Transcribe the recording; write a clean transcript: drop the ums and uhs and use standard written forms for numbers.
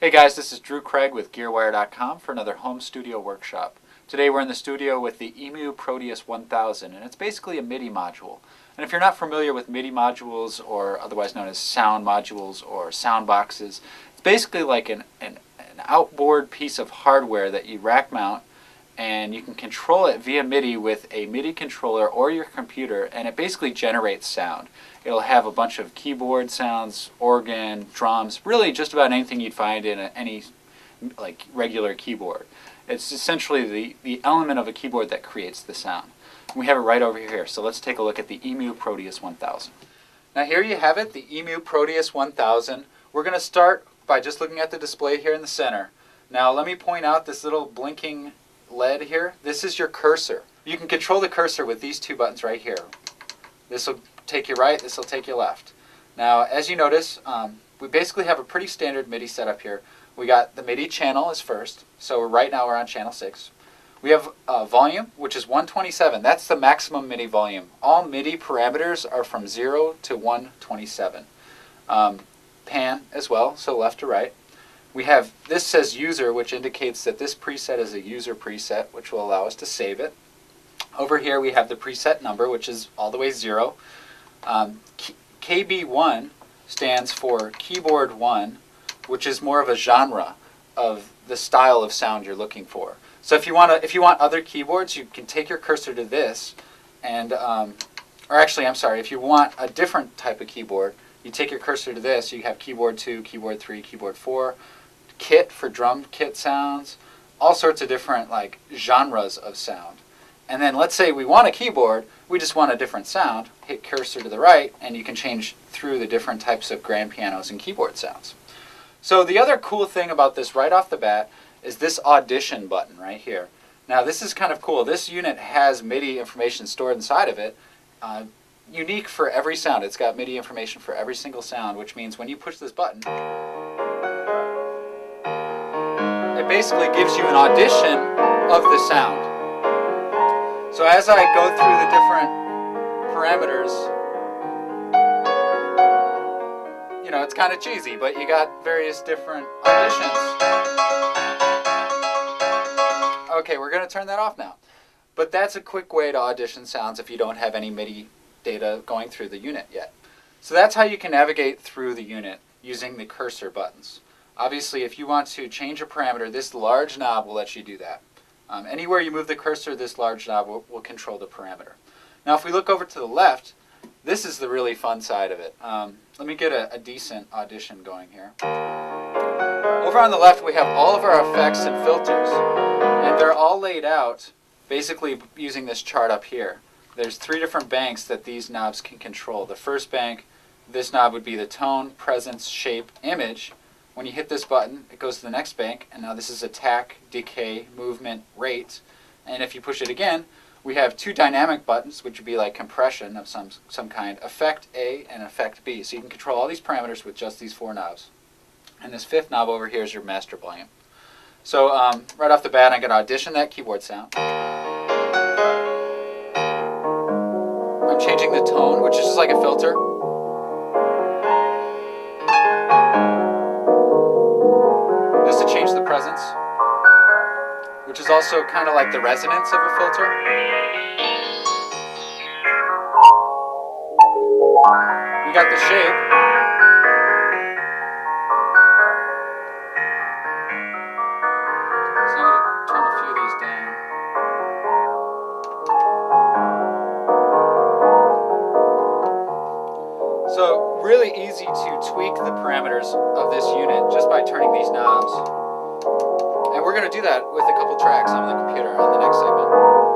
Hey guys, this is Drew Krag with GearWire.com for another home studio workshop. Today we're in the studio with the E-MU Proteus 1000, and it's basically a MIDI module. And if you're not familiar with MIDI modules, or otherwise known as sound modules or sound boxes, it's basically like an outboard piece of hardware that you rack mount, and you can control it via MIDI with a MIDI controller or your computer, and it basically generates sound. It'll have a bunch of keyboard sounds, organ, drums, really just about anything you'd find in any like regular keyboard. It's essentially the element of a keyboard that creates the sound. We have it right over here, so let's take a look at the E-MU Proteus 1000. Now here you have it, the E-MU Proteus 1000. We're going to start by just looking at the display here in the center. Now let me point out this little blinking LED here. This is your cursor. You can control the cursor with these two buttons right here. This will take you right, this will take you left. Now as you notice, we basically have a pretty standard MIDI setup here. We got the MIDI channel is first, so right now we're on channel 6. We have volume, which is 127. That's the maximum MIDI volume. All MIDI parameters are from 0 to 127. Pan as well, so left to right. We have, this says user, which indicates that this preset is a user preset, which will allow us to save it. Over here we have the preset number, which is all the way 0. KB1 stands for keyboard 1, which is more of a genre of the style of sound you're looking for. So if you want other keyboards, you can take your cursor to this, and or actually, I'm sorry, if you want a different type of keyboard, you take your cursor to this. You have keyboard 2, keyboard 3, keyboard 4, kit for drum kit sounds, all sorts of different like genres of sound. And then let's say we want a keyboard, we just want a different sound, hit cursor to the right, and you can change through the different types of grand pianos and keyboard sounds. So the other cool thing about this right off the bat is this audition button right here. Now this is kind of cool. This unit has MIDI information stored inside of it, unique for every sound. It's got MIDI information for every single sound, which means when you push this button, it basically gives you an audition of the sound. So as I go through the different parameters, you know, it's kind of cheesy, but you got various different auditions. Okay, we're going to turn that off now. But that's a quick way to audition sounds if you don't have any MIDI data going through the unit yet. So that's how you can navigate through the unit using the cursor buttons. Obviously, if you want to change a parameter, this large knob will let you do that. Anywhere you move the cursor, this large knob will control the parameter. Now if we look over to the left, this is the really fun side of it. Let me get a decent audition going here. Over on the left we have all of our effects and filters, and they're all laid out basically using this chart up here. There's 3 different banks that these knobs can control. The first bank, this knob would be the tone, presence, shape, image. When you hit this button, it goes to the next bank, and now this is attack, decay, movement, rate. And if you push it again, we have 2 dynamic buttons, which would be like compression of some kind, effect A and effect B. So you can control all these parameters with just these 4 knobs. And this 5th knob over here is your master volume. So right off the bat, I'm going to audition that keyboard sound. I'm changing the tone, which is just like a filter. This to change the presence, which is also kind of like the resonance of a filter. We got the shape. So I'm going to turn a few of these down. So really easy to tweak the parameters of this unit just by turning these knobs. And we're going to do that with a couple tracks on the computer on the next segment.